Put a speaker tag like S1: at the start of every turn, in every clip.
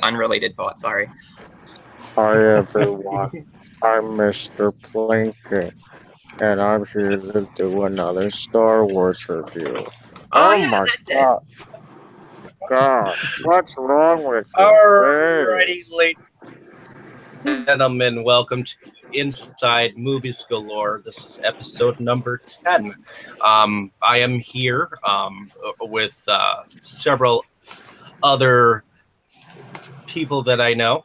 S1: unrelated thought. Sorry.
S2: Hi everyone, I'm Mr. Plinkett, and I'm here to do another Star Wars review.
S1: Oh
S2: Oh
S1: yeah,
S2: my
S1: that's it.
S2: god, gosh, what's wrong with your
S3: Alrighty,
S2: face?
S3: ladies and gentlemen, welcome to Inside Movies Galore. This is episode number 10. I am here with several other people that I know,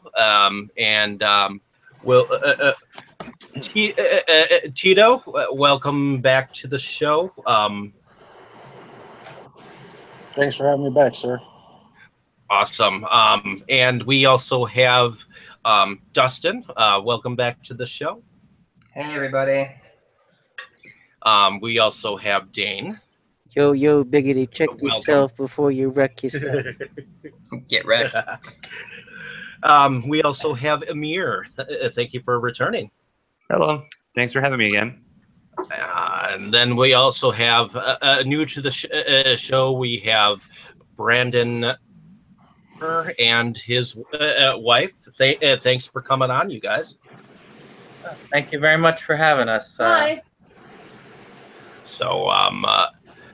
S3: and will Tito, welcome back to the show.
S4: Thanks for having me back, sir.
S3: Awesome. And we also have Dustin. Welcome back to the show.
S1: Hey everybody.
S3: We also have Dane.
S5: Yo, yo, biggity, check
S3: Welcome.
S5: yourself before you wreck yourself.
S1: Get wrecked.
S3: We also have Amir. Thank you for returning.
S6: Hello. Thanks for having me again.
S3: And then we also have new to the show. We have Brandon and his wife. Thanks for coming on, you guys.
S7: Thank you very much for having us.
S8: Hi.
S3: So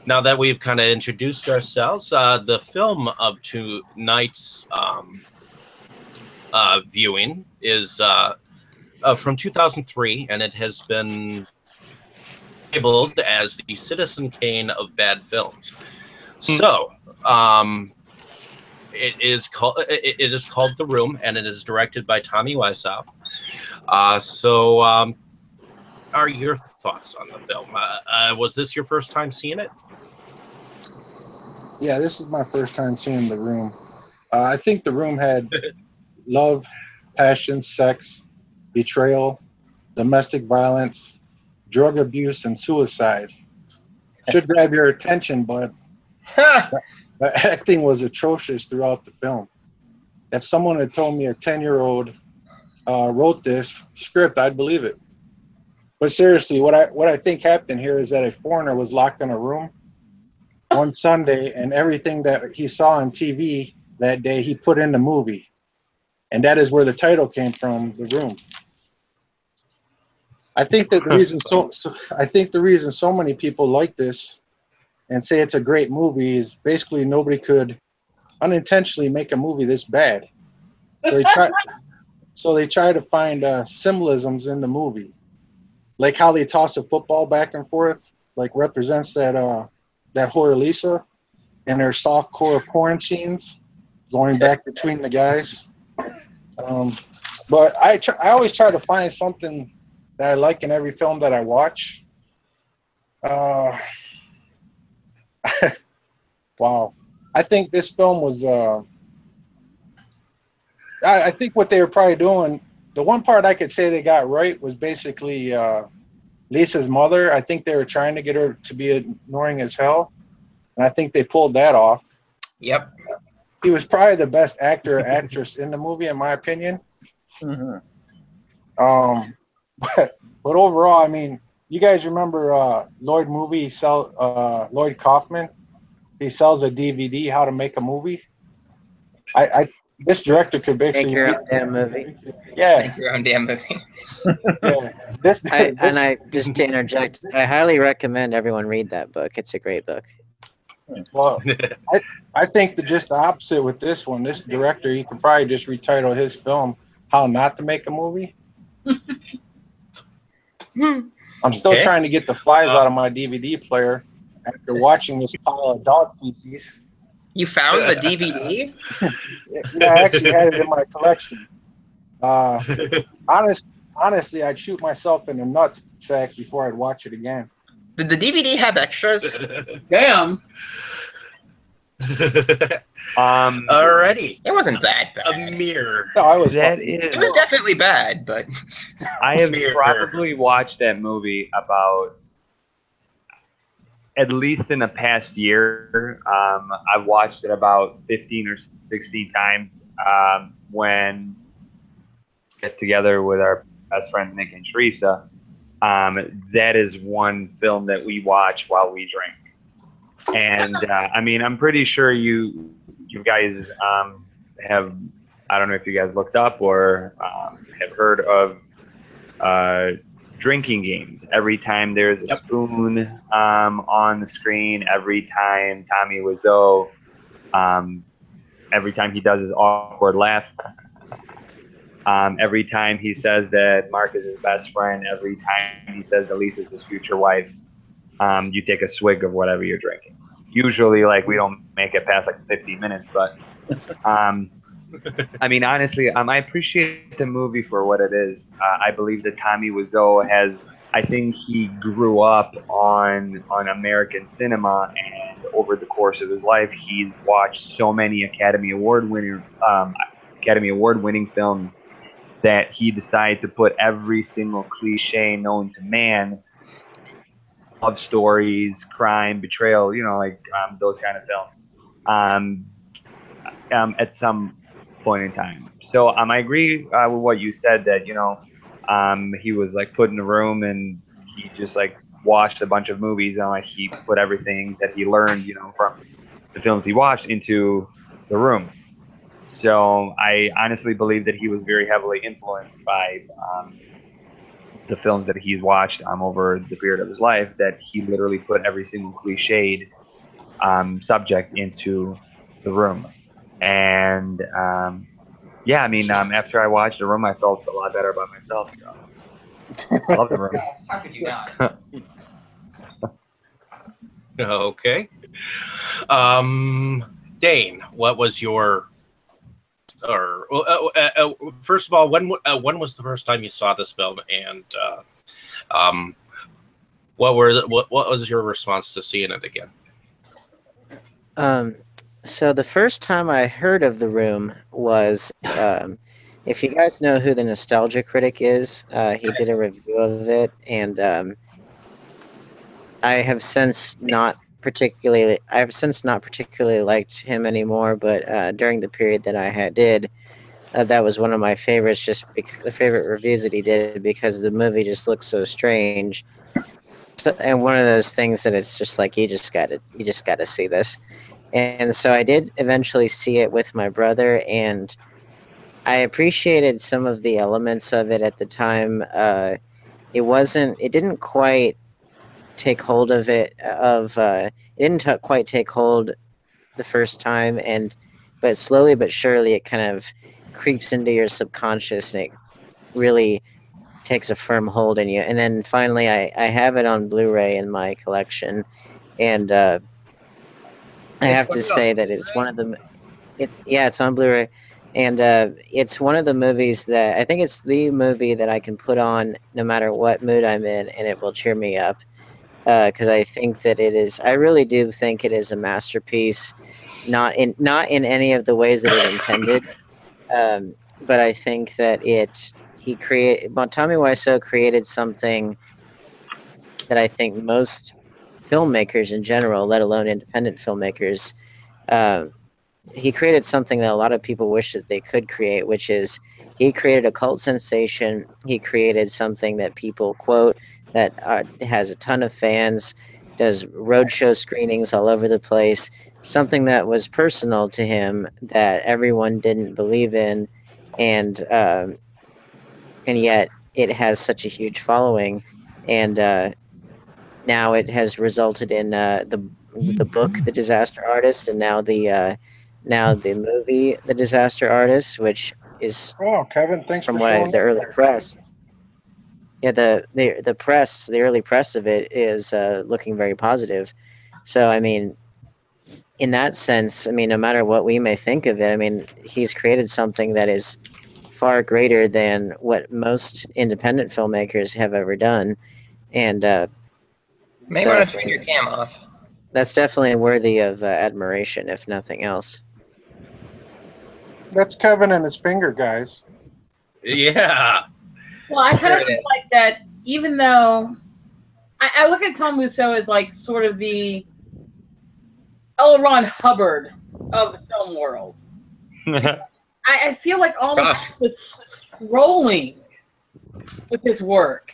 S3: now that we've kind of introduced ourselves, the film of tonight's viewing is from 2003, and it has been labeled as the Citizen Kane of bad films. So it is called The Room, and it is directed by Tommy Wiseau. Are your thoughts on the film? Was this your first time seeing it?
S4: Yeah, this is my first time seeing The Room. I think The Room had love, passion, sex, betrayal, domestic violence, drug abuse, and suicide. Should grab your attention, but the acting was atrocious throughout the film. If someone had told me a 10-year-old wrote this script, I'd believe it. But seriously, what I think happened here is that a foreigner was locked in a room one Sunday, and everything that he saw on TV that day, he put in the movie. And that is where the title came from, The Room. I think that the reason so many people like this and say it's a great movie is basically nobody could unintentionally make a movie this bad. So they try to find symbolisms in the movie, like how they toss a football back and forth, like represents that horror Lisa and her soft core porn scenes going back between the guys. But I always try to find something that I like in every film that I watch. Wow. I think this film was, I think what they were probably doing, the one part I could say they got right was basically Lisa's mother. I think they were trying to get her to be annoying as hell. And I think they pulled that off.
S1: Yep.
S4: He was probably the best actor or actress in the movie, in my opinion.
S7: Mm-hmm.
S4: But overall, I mean, you guys remember Lloyd Kaufman? He sells a DVD, How to Make a Movie. This director could basically
S5: Make your own damn movie.
S4: Yeah.
S1: Make your own damn movie.
S4: Yeah.
S5: Just to interject, I highly recommend everyone read that book. It's a great book.
S4: Well, I think just the opposite with this one. This director, he could probably just retitle his film "How Not to Make a Movie." I'm still trying to get the flies out of my DVD player after watching this pile of dog feces.
S1: You found the DVD?
S4: Yeah, I actually had it in my collection. Honestly, I'd shoot myself in the nuts sack before I'd watch it again.
S1: Did the DVD have extras?
S8: Damn.
S3: Alrighty.
S1: It wasn't that bad.
S3: Amir.
S4: No,
S1: It was definitely bad, but
S6: I have probably watched that movie about, at least in the past year. I've watched it about 15 or 16 times when we get together with our best friends Nick and Teresa. That is one film that we watch while we drink. And I mean, I'm pretty sure you guys have I don't know if you guys looked up or have heard of drinking games. Every time there's a spoon on the screen, every time Tommy Wiseau, every time he does his awkward laugh, every time he says that Mark is his best friend, every time he says that Lisa's his future wife, you take a swig of whatever you're drinking. Usually, like, we don't make it past like 50 minutes, but I mean, honestly, I appreciate the movie for what it is. I believe that Tommy Wiseau has. I think he grew up on American cinema, and over the course of his life, he's watched so many Academy Award winning films that he decided to put every single cliche known to man, love stories, crime, betrayal, like those kind of films, at some point in time. So I agree with what you said, that he was like put in a room and he just like watched a bunch of movies, and like he put everything that he learned from the films he watched into the room. So I honestly believe that he was very heavily influenced by the films that he's watched over the period of his life, that he literally put every single cliched subject into the room. And yeah, I mean, after I watched The Room, I felt a lot better about myself. So I love The Room.
S1: How could you not?
S3: Okay. Dane, what was your, or first of all, when was the first time you saw this film, and what was your response to seeing it again?
S5: So the first time I heard of The Room was, if you guys know who the Nostalgia Critic is, he did a review of it, and I have since not particularly liked him anymore. But during the period that I did, that was one of my favorites, just the favorite reviews that he did, because the movie just looks so strange. So, and one of those things that it's just like you just gotta see this. And so I did eventually see it with my brother, and I appreciated some of the elements of it at the time. It didn't quite take hold of it. It didn't quite take hold the first time, but slowly but surely it kind of creeps into your subconscious, and it really takes a firm hold in you. And then finally, I have it on Blu-ray in my collection, and I have to say that it's one of the. It's on Blu-ray, and it's one of the movies that I think it's the movie that I can put on no matter what mood I'm in, and it will cheer me up. Because I think that it is. I really do think it is a masterpiece, not in any of the ways that it intended, but I think that Tommy Wiseau created something that I think most filmmakers in general, let alone independent filmmakers, he created something that a lot of people wish that they could create, which is he created a cult sensation. He created something that people quote, that has a ton of fans, does roadshow screenings all over the place, something that was personal to him that everyone didn't believe in, and yet it has such a huge following, and now it has resulted in the book, The Disaster Artist, and now the movie, The Disaster Artist, which is
S4: Kevin, thanks
S5: from
S4: for showing
S5: the
S4: up
S5: early
S4: there.
S5: press. Yeah, the press, the early press of it is looking very positive. So I mean, in that sense, I mean, no matter what we may think of it, I mean, he's created something that is far greater than what most independent filmmakers have ever done, and
S1: May want to turn your cam off.
S5: that's definitely worthy of admiration, if nothing else.
S4: That's Kevin and his finger, guys.
S3: Yeah.
S8: Well, I kind of feel like that, even though I look at Tom Wiseau as like sort of the L. Ron Hubbard of the film world. I feel like almost just rolling with his work.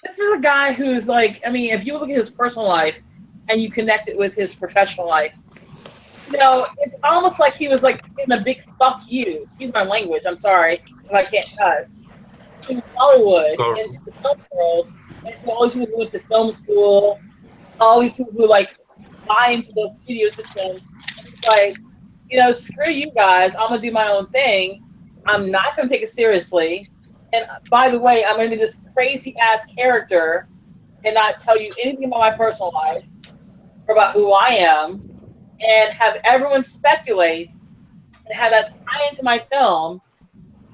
S8: This is a guy who's like, I mean, if you look at his personal life and you connect it with his professional life, it's almost like he was like in a big fuck you. Use my language. I'm sorry if I can't cuss. To Hollywood, into the film world, and to all these people who went to film school, all these people who like buy into the studio system. It's like, screw you guys. I'm gonna do my own thing. I'm not gonna take it seriously. And by the way, I'm gonna be this crazy ass character and not tell you anything about my personal life or about who I am, and have everyone speculate and have that tie into my film,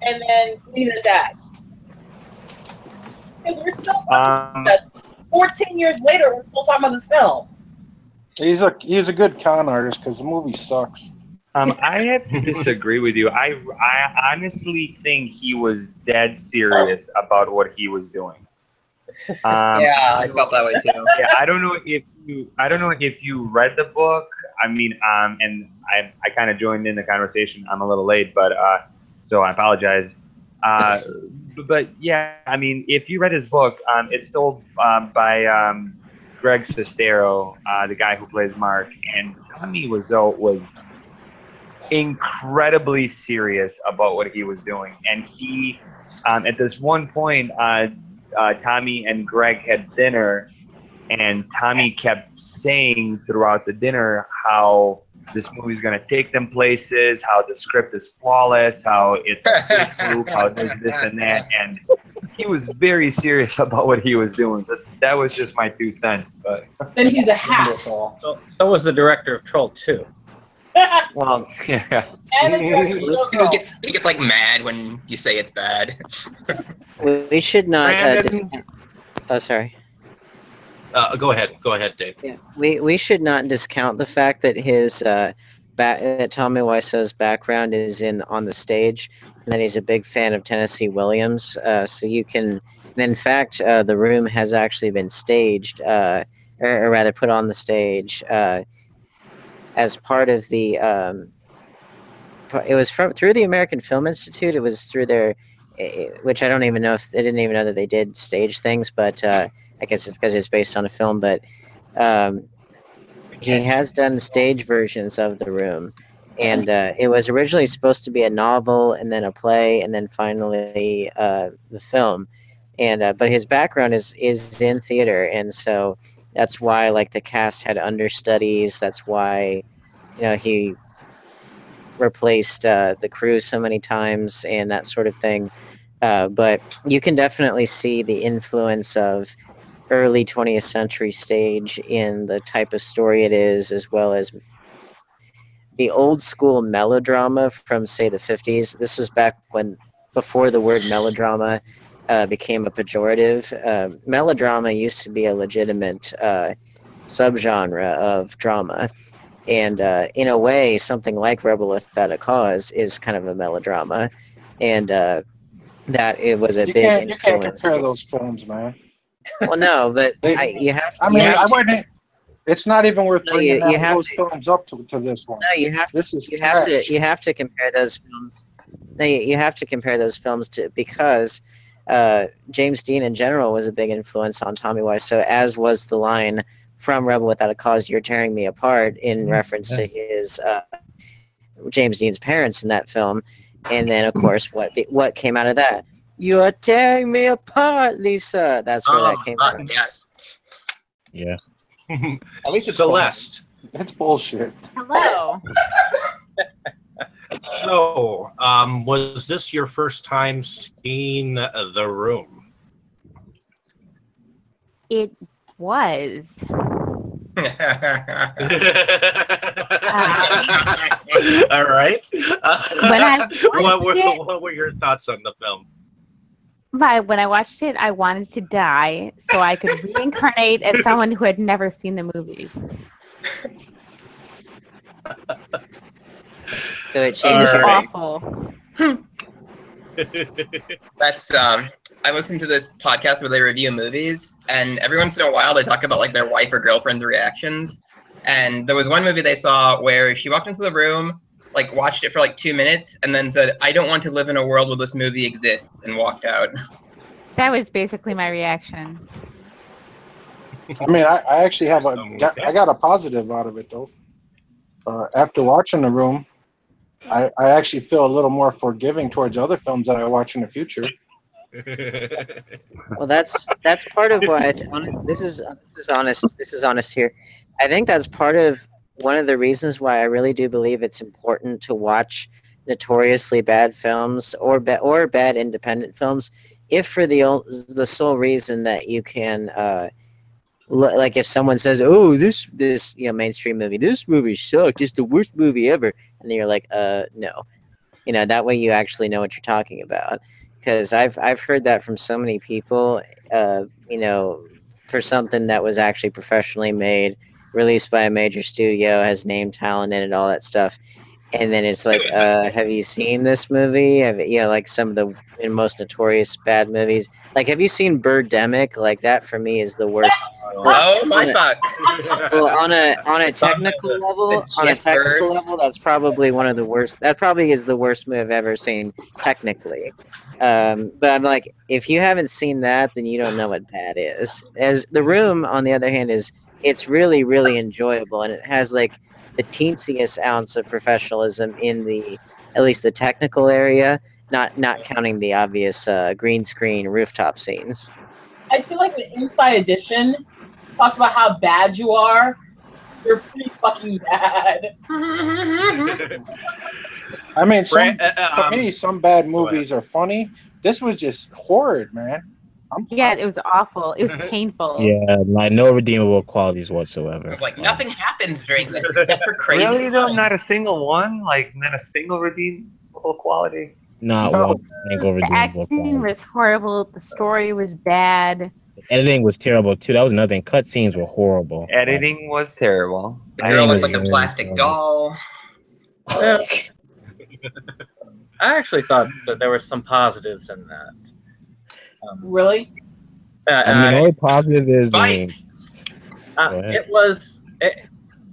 S8: and then leave it at that. Because we're still talking about this. 14 years later, we're still talking about this film.
S4: He's a good con artist because the movie sucks.
S6: I have to disagree with you. I honestly think he was dead serious about what he was doing.
S1: Yeah, I felt that way too.
S6: Yeah, I don't know if you read the book. I mean, and I kind of joined in the conversation. I'm a little late, but so I apologize. But yeah, I mean, if you read his book, it's told by Greg Sestero, the guy who plays Mark, and Tommy Wiseau was incredibly serious about what he was doing, and he at this one point, Tommy and Greg had dinner, and Tommy kept saying throughout the dinner how this movie is going to take them places, how the script is flawless, how it's a fluke, how there's this and that, and he was very serious about what he was doing. So that was just my 2 cents. But
S8: then he's a hack.
S7: So was the director of Troll 2.
S6: Well, yeah.
S8: And the
S1: He gets like mad when you say it's bad.
S5: We should not. Oh, sorry.
S3: Go ahead, Dave.
S5: Yeah, we should not discount the fact that his that Tommy Wiseau's background is on the stage, and that he's a big fan of Tennessee Williams. So you can, in fact, The Room has actually been staged, or rather put on the stage as part of the. It was through the American Film Institute. It was through their, which I don't even know if they didn't even know that they did stage things, but. I guess it's because it's based on a film, but he has done stage versions of The Room, and it was originally supposed to be a novel, and then a play, and then finally the film. And but his background is in theater, and so that's why like the cast had understudies. That's why he replaced the crew so many times and that sort of thing. But you can definitely see the influence of early 20th century stage in the type of story it is, as well as the old school melodrama from, say, the 50s. This was back before the word melodrama became a pejorative. Melodrama used to be a legitimate subgenre of drama. And in a way, something like Rebel Without a Cause is kind of a melodrama. And that it was a big influence.
S4: You can't compare those films, man.
S5: Well, no, but you have.
S4: I wouldn't. It's not even worth bringing those films up to this one.
S5: No, you have to compare those films. No, you have to compare those films because James Dean in general was a big influence on Tommy Wiseau, as was the line from Rebel Without a Cause, "You're tearing me apart," in reference to his James Dean's parents in that film, and then of course what came out of that. "You are tearing me apart, Lisa." That's where that came from.
S1: Yes.
S2: Yeah.
S1: At least it's
S3: Celeste.
S4: It's bullshit.
S9: Hello.
S3: So, was this your first time seeing The Room?
S9: It was.
S3: All right.
S9: When
S3: what were your thoughts on the film?
S9: when I watched it, I wanted to die so I could reincarnate as someone who had never seen the movie.
S5: So it
S9: It was
S5: changed.
S9: awful.
S1: That's I listen to this podcast where they review movies, and every once in a while they talk about like their wife or girlfriend's reactions. And there was one movie they saw where she walked into the room, like watched it for like 2 minutes, and then said, "I don't want to live in a world where this movie exists," and walked out.
S9: That was basically my reaction.
S4: I mean, I actually have I got a positive out of it though. After watching The Room, I actually feel a little more forgiving towards other films that I watch in the future.
S5: Well, that's part of why this is honest. This is honest here. I think that's part of one of the reasons why I really do believe it's important to watch notoriously bad films or bad independent films, if for the sole reason that you can like if someone says, "Oh, this mainstream movie, this movie sucked, it's the worst movie ever," and then you're like, no, that way you actually know what you're talking about. Because I've heard that from so many people, for something that was actually professionally made, released by a major studio, has name talent in it, all that stuff. And then it's like, have you seen this movie? Like some of the most notorious bad movies. Like, have you seen Birdemic? Like that for me is the worst.
S1: Oh my fuck!
S5: Well, on a technical level, that's probably one of the worst. That probably is the worst movie I've ever seen technically. But I'm like, if you haven't seen that, then you don't know what bad is. As The Room, on the other hand, it's really, really enjoyable, and it has like the teensiest ounce of professionalism in at least the technical area, not counting the obvious green screen rooftop scenes.
S8: I feel like the Inside Edition talks about how bad you are. You're pretty fucking bad.
S4: I mean, to me, some bad movies are funny. This was just horrid, man.
S9: Yeah, it was awful. It was painful.
S10: Yeah, like no redeemable qualities whatsoever.
S1: It's like nothing happens during this except for crazy.
S6: Really though,
S1: lines.
S6: not a single one. Like not a single redeemable quality.
S10: Not
S4: No.
S10: one single
S9: The
S10: redeemable
S9: acting
S10: quality.
S9: was horrible. The story was bad.
S10: The editing was terrible too. That was another thing. Cut scenes were horrible.
S6: Editing was terrible.
S1: The girl looked like a
S10: Editing was
S1: plastic
S10: really
S1: doll.
S10: horrible.
S7: I actually thought that there were some positives in that.
S8: Really?
S10: I mean, the only positive is
S1: Fight.
S10: go ahead.
S7: It was.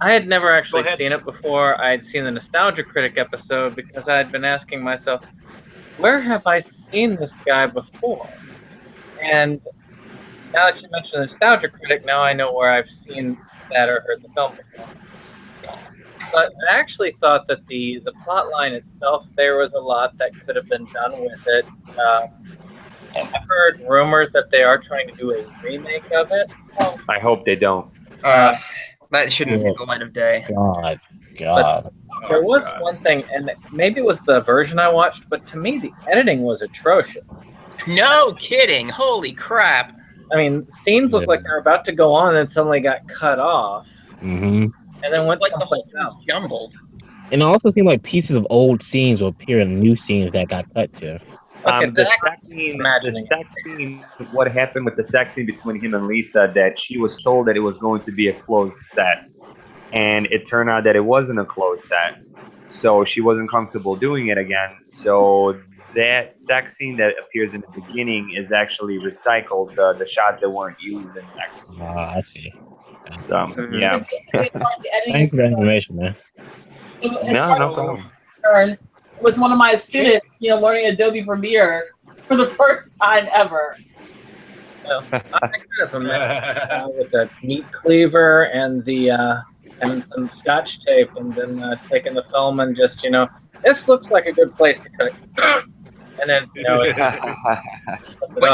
S7: I had never actually
S3: Go ahead.
S7: seen it before. I had seen the Nostalgia Critic episode because I had been asking myself, where have I seen this guy before? And now that you mentioned the Nostalgia Critic, now I know where I've seen that or heard the film before. But I actually thought that the plot line itself, there was a lot that could have been done with it. I've heard rumors that they are trying to do a remake of it.
S6: I hope they don't.
S1: That shouldn't see the light of day.
S10: God.
S7: There was one thing, and maybe it was the version I watched, but to me the editing was atrocious.
S1: No kidding! Holy crap!
S7: I mean, scenes looked like they were about to go on and then suddenly got cut off.
S10: Mm-hmm.
S7: And then went
S1: It's like the whole
S7: someplace
S1: thing was
S7: else.
S1: jumbled.
S10: And it also seemed like pieces of old scenes will appear in new scenes that got cut to.
S7: Okay,
S6: The
S7: that-
S6: sex scene,
S7: imagining
S6: what happened with the sex scene between him and Lisa, that she was told that it was going to be a closed set. And it turned out that it wasn't a closed set. So she wasn't comfortable doing it again. So that sex scene that appears in the beginning is actually recycled, the shots that weren't used in the next one.
S10: I see.
S6: So, yeah.
S10: Thanks for the information, man.
S6: No problem.
S8: It was one of my students, learning Adobe Premiere for the first time ever.
S7: I kind of imagine with the meat cleaver and the and some scotch tape, and then taking the film and just this looks like a good place to cut it, and then
S1: Which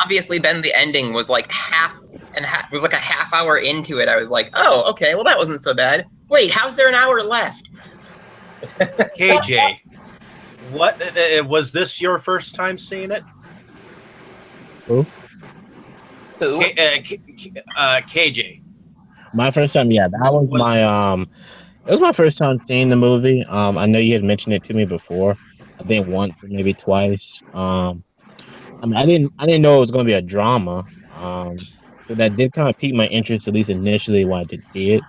S1: obviously, Ben, the ending was like was like a half hour into it. I was like, oh, okay, well that wasn't so bad. Wait, how's there an hour left?
S3: KJ, what was this your first time seeing it?
S10: Who?
S3: KJ.
S10: My first time, yeah, that was my it was my first time seeing the movie. I know you had mentioned it to me before. I think once or maybe twice. I mean, I didn't know it was going to be a drama. So that did kind of pique my interest, at least initially, when I did see it.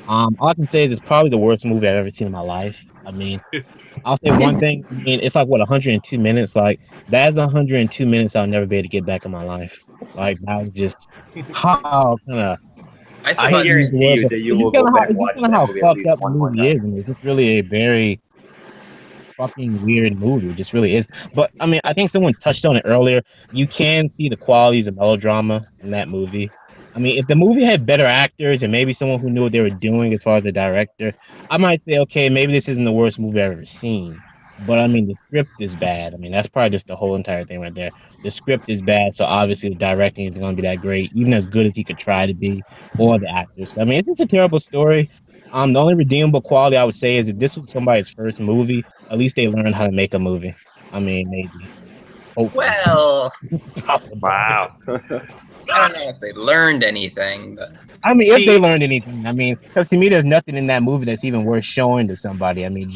S10: All I can say is it's probably the worst movie I've ever seen in my life. I mean, I'll say one thing. I mean, it's like, what, 102 minutes? Like, that's 102 minutes I'll never be able to get back in my life. Like, that was just how kind of...
S6: I guarantee you that you will go back and watch that movie at least one more time.
S10: Is, and it's just really a very fucking weird movie. It just really is. But, I mean, I think someone touched on it earlier. You can see the qualities of melodrama in that movie. I I mean, if the movie had better actors and maybe someone who knew what they were doing as far as the director, I might say, okay, maybe this isn't the worst movie I've ever seen. But I mean, the script is bad. I mean, that's probably just the whole entire thing right there. The script is bad, so obviously the directing isn't going to be that great, even as good as he could try to be, or the actors. I mean, it's just a terrible story. The only redeemable quality I would say is if this was somebody's first movie, at least they learned how to make a movie. I mean, maybe, hopefully,
S1: Well,
S10: it's possible.
S6: Wow.
S1: I don't know if they learned anything, but
S10: I mean, if they
S3: See,
S10: learned anything, I mean, because to me, there's nothing in that movie that's even worth showing to somebody. I mean,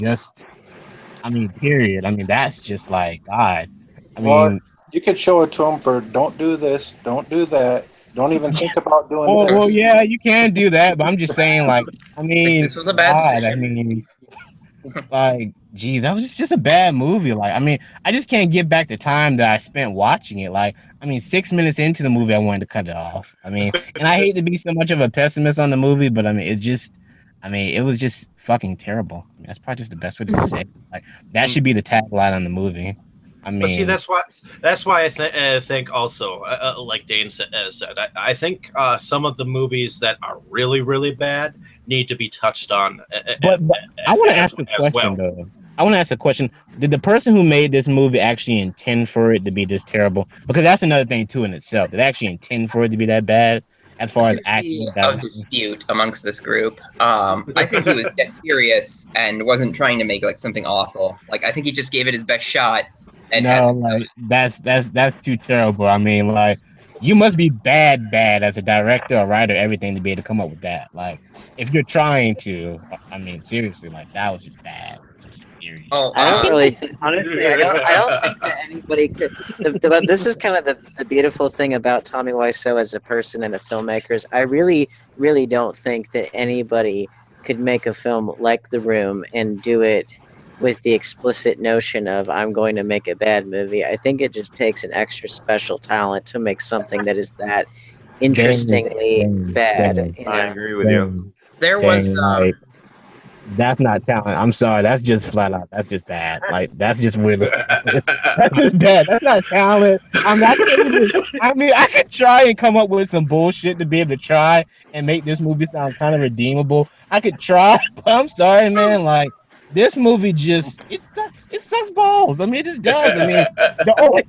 S10: period. I mean, that's just like God. I
S4: Well,
S10: mean,
S4: you could show it to them for don't do this, don't do that, don't even think about doing
S10: oh well,
S4: this.
S10: yeah, you can do that, but I'm just saying, like, I
S1: like
S10: mean,
S1: this was a bad
S10: God, I
S1: decision.
S10: mean, like, geez, that was just a bad movie. Like, I mean, I just can't get back the time that I spent watching it. Like, I mean, 6 minutes into the movie, I wanted to cut it off. I mean, and I hate to be so much of a pessimist on the movie, but I mean, it was just fucking terrible. I mean, that's probably just the best way to say it. Like, that should be the tagline on the movie. I
S3: but see,
S10: mean,
S3: that's why I think also, like Dane said, I think some of the movies that are really really bad need to be touched on
S10: but I want to
S3: as
S10: ask a
S3: as
S10: question
S3: well.
S10: though. I want to ask a question. Did the person who made this movie actually intend for it to be this terrible? Because that's another thing too in itself. Did they actually intend for it to be that bad as
S1: That
S10: far as
S1: seems to
S10: acting
S1: be
S10: and
S1: a
S10: directing?
S1: dispute amongst this group. I think he was dead serious and wasn't trying to make like something awful. Like I think he just gave it his best shot and
S10: No,
S1: hasn't.
S10: like that's too terrible. I mean, like you must be bad as a director or writer, everything to be able to come up with that. Like if you're trying to, I mean, seriously, like that was just bad. Just period.
S1: Oh,
S5: I don't
S9: think
S5: really
S9: that
S5: think, honestly, I don't think that anybody could. This is kind of the beautiful thing about Tommy Wiseau as a person and a filmmaker is I really, really don't think that anybody could make a film like The Room and do it with the explicit notion of I'm going to make a bad movie. I think it just takes an extra special talent to make something that is that interestingly bad.
S10: Dang,
S5: You
S6: I
S5: know,
S6: agree with you.
S10: dang,
S1: there was
S10: dang, like that's not talent. I'm sorry, that's just flat out. That's just bad. Like that's just weird. That's just bad. That's not talent. I can't even. I mean, I could try and come up with some bullshit to be able to try and make this movie sound kind of redeemable. I could try, but I'm sorry, man. Like this movie just it sucks balls. I mean, it just does. I mean, the only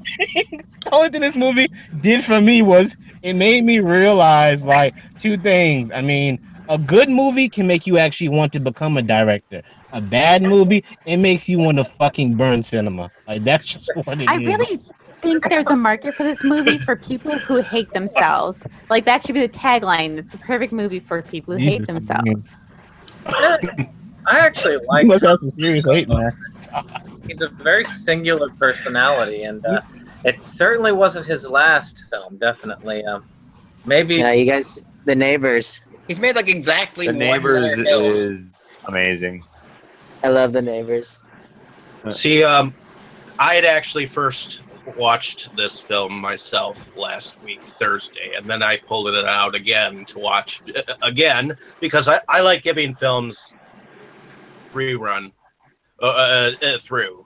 S10: the only thing this movie did for me was it made me realize like two things. I mean, a good movie can make you actually want to become a director. A bad movie, it makes you want to fucking burn cinema. Like that's just what it
S9: I
S10: is.
S9: really think there's a market for this movie for people who hate themselves. Like that should be the tagline. It's a perfect movie for people who hate
S10: Jesus, I mean,
S9: themselves.
S7: I actually
S10: you
S7: like
S10: must have
S7: Tom
S10: some serious hate, man.
S7: He's a very singular personality, and it certainly wasn't his last film. Definitely, maybe.
S5: you know, you guys, The Neighbors.
S1: he's made like exactly
S6: The
S1: one
S6: Neighbors
S1: more film.
S6: is amazing.
S5: I love The Neighbors.
S3: See, I had actually first watched this film myself last week, Thursday, and then I pulled it out again to watch again because I like giving films rerun through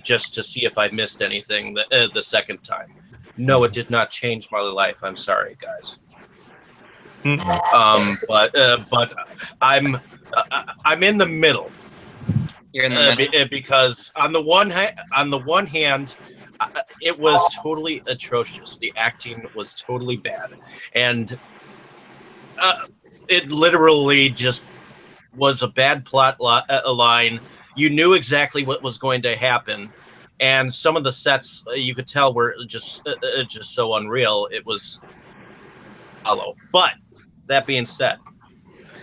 S3: just to see if I missed anything the second time. No, it did not change my life. I'm sorry, guys. But I'm in the middle.
S1: You're in the middle.
S3: Because on the one hand, it was totally atrocious. The acting was totally bad, and it literally just was a bad plot line. You knew exactly what was going to happen, and some of the sets you could tell were just so unreal. It was hollow. But that being said,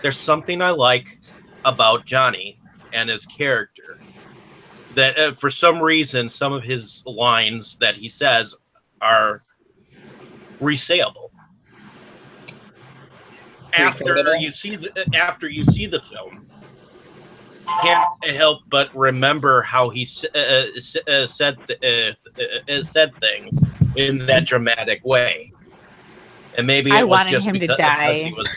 S3: there's something I like about Johnny and his character that for some reason some of his lines that he says are resayable after you see the film. You can't help but remember how he said things in that dramatic way. And maybe
S9: I
S3: it was
S9: wanted
S3: just
S9: him to
S3: because
S9: die.
S3: he was.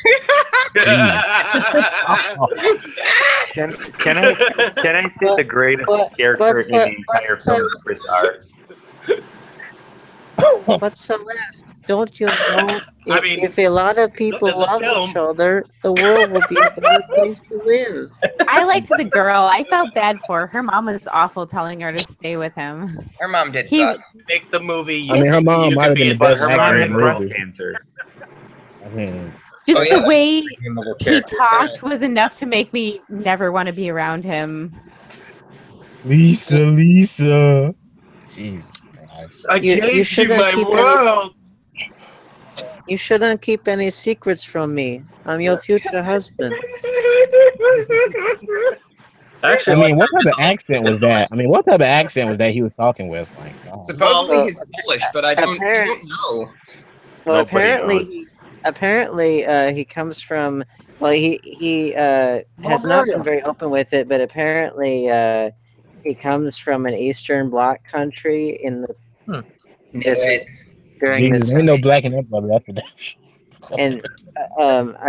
S6: Can I say the greatest character in the entire film is Chris R?
S5: What's Celeste? Don't you know?
S3: I mean,
S5: If a lot of people
S3: the
S5: love
S3: film-
S5: each other, the world will be a better place to live.
S9: I liked the girl. I felt bad for her. Her mom was awful telling her to stay with him.
S1: Her mom did
S9: He-
S1: suck.
S3: Make the movie.
S10: I mean, her mom
S3: you
S10: might
S3: could
S10: have been
S3: be
S10: the
S3: a
S6: But
S10: best
S6: her
S10: actor
S6: mom
S10: in
S6: had
S10: the
S6: breast
S10: movie.
S6: cancer.
S10: I mean,
S9: Just
S1: Oh, yeah.
S9: the way
S7: Redeemable
S9: he
S7: character.
S9: talked was enough to make me never want to be around him.
S10: Lisa. Jesus Christ.
S3: I
S5: You
S3: gave you
S5: shouldn't
S3: my
S5: keep
S3: world.
S5: You shouldn't keep any secrets from me. I'm your future husband.
S7: Actually,
S10: I mean, what type of accent was that? I mean, what type of accent was that he was talking with? Like, God.
S1: Supposedly
S5: Well,
S1: he's Polish, but I don't know.
S5: Well,
S6: Nobody knows.
S5: apparently, he comes from. Well, he has not been very open with it, but apparently, he comes from an Eastern Bloc country in the this was during
S10: Jesus,
S5: this.
S10: ain't no black in that brother. That's for damn sure.
S5: And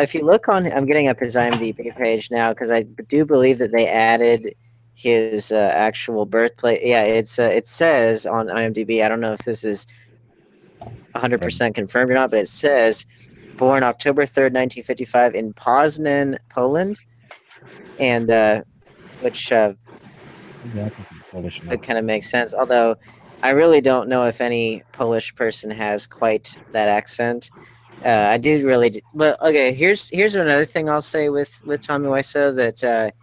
S5: if you look on, I'm getting up his IMDb page now because I do believe that they added his actual birthplace. Yeah, it says on IMDb. I don't know if this is 100% confirmed or not, but it says born October 3rd, 1955 in Poznan, Poland, and which
S10: Yeah, I think it's Polish now.
S5: would kind of make sense. Although I really don't know if any Polish person has quite that accent. I did really, but okay. Here's another thing I'll say with Tommy Wiseau that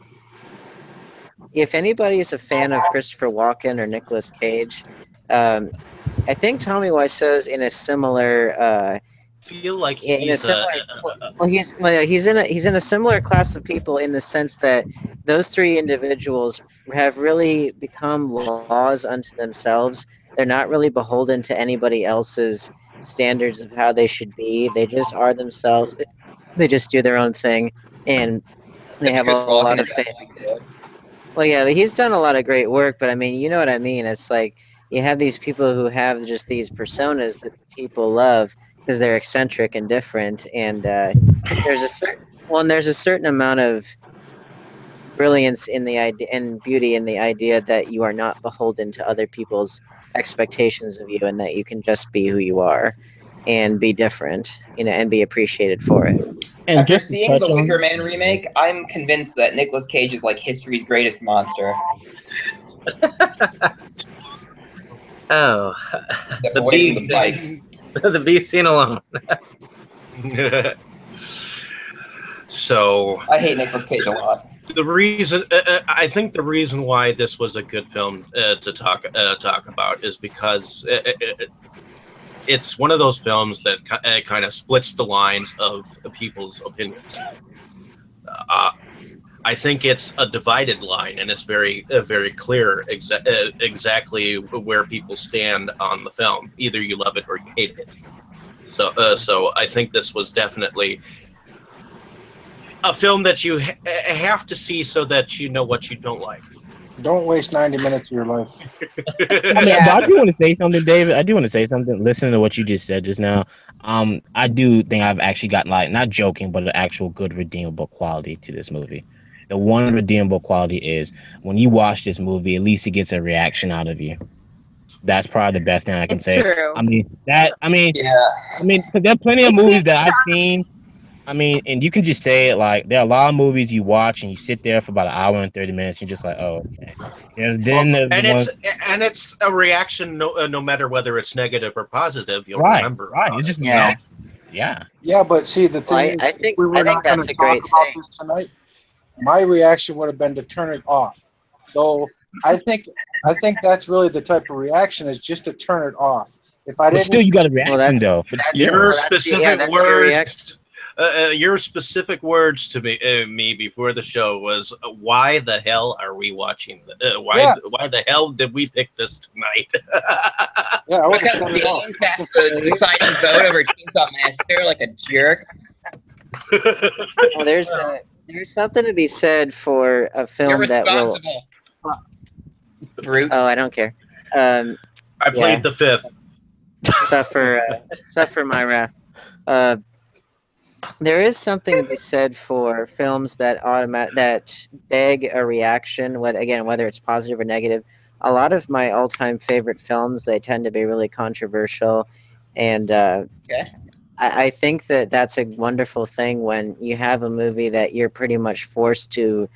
S5: if anybody is a fan of Christopher Walken or Nicolas Cage, I think Tommy Wiseau's in a similar.
S3: Feel like
S5: In a
S3: he's
S5: similar, he's in a similar class of people in the sense that those three individuals have really become laws unto themselves. They're not really beholden to anybody else's standards of how they should be. They just are themselves. They just do their own thing, and they have a
S1: Chris Walken
S5: lot of
S1: is
S5: faith.
S1: definitely good.
S5: Well, yeah, he's done a lot of great work, but I mean, you know what I mean. It's like you have these people who have just these personas that people love because they're eccentric and different, and there's a certain amount of brilliance in the idea and beauty in the idea that you are not beholden to other people's expectations of you, and that you can just be who you are and be different, and be appreciated for it.
S10: And
S1: After
S10: just to
S1: seeing
S10: touch
S1: the
S10: on-
S1: Wicker Man remake, I'm convinced that Nicolas Cage is like history's greatest monster.
S7: Oh,
S1: Step
S7: the
S1: away from
S7: bee,
S1: the bike.
S7: the bee scene alone.
S3: So
S1: I hate Nicolas Cage a lot.
S3: the reason I think the reason why this was a good film to talk about is because it's one of those films that kind of splits the lines of people's opinions. I think it's a divided line, and it's very clear exactly where people stand on the film. Either you love it or you hate it. So I think this was definitely a film that you have to see so that you know what you don't like.
S4: Don't waste 90 minutes of your life.
S10: I mean, but I do want to say something, David. I do want to say something. Listening to what you just said just now, I do think I've actually gotten, like, not joking, but an actual good redeemable quality to this movie. The one redeemable quality is when you watch this movie, at least it gets a reaction out of you. That's probably the best thing I can
S9: It's
S10: say.
S9: true.
S10: I mean,
S1: Yeah.
S10: because there are plenty of movies that I've seen. I mean, and you can just say it, like, there are a lot of movies you watch and you sit there for about an hour and 30 minutes. You're just like, oh, okay. And then there's the ones,
S3: it's a reaction no matter whether it's negative or positive. You'll
S10: right,
S3: remember.
S10: right. It's just
S5: Yeah.
S10: yeah.
S4: Yeah, but see, the thing is,
S5: I
S4: if
S5: think
S4: we were not going
S5: that's
S4: to
S5: a
S4: talk
S5: great
S4: about
S5: thing.
S4: this tonight, my reaction would have been to turn it off. So I think that's really the type of reaction is just to turn it off. If I
S10: But
S4: didn't,
S10: still, you got a reaction
S5: that's-
S10: though.
S3: Your
S5: that's
S3: specific
S5: your
S3: words.
S5: reaction.
S3: Your specific words to me before the show was, "Why the hell are we watching? Why the hell did we pick this tonight?"
S4: yeah, I would have
S1: Because
S4: shut it off.
S1: Dane cast the deciding vote over Chainsaw Massacre like a jerk.
S5: Well, there's something to be said for a film that will.
S1: Irresponsible. Brute.
S5: Oh, I don't care.
S3: I played the fifth.
S5: Suffer my wrath. There is something to be said for films that beg a reaction, whether it's positive or negative. a lot of my all-time favorite films, they tend to be really controversial, and
S1: Okay.
S5: I think that that's a wonderful thing when you have a movie that you're pretty much forced to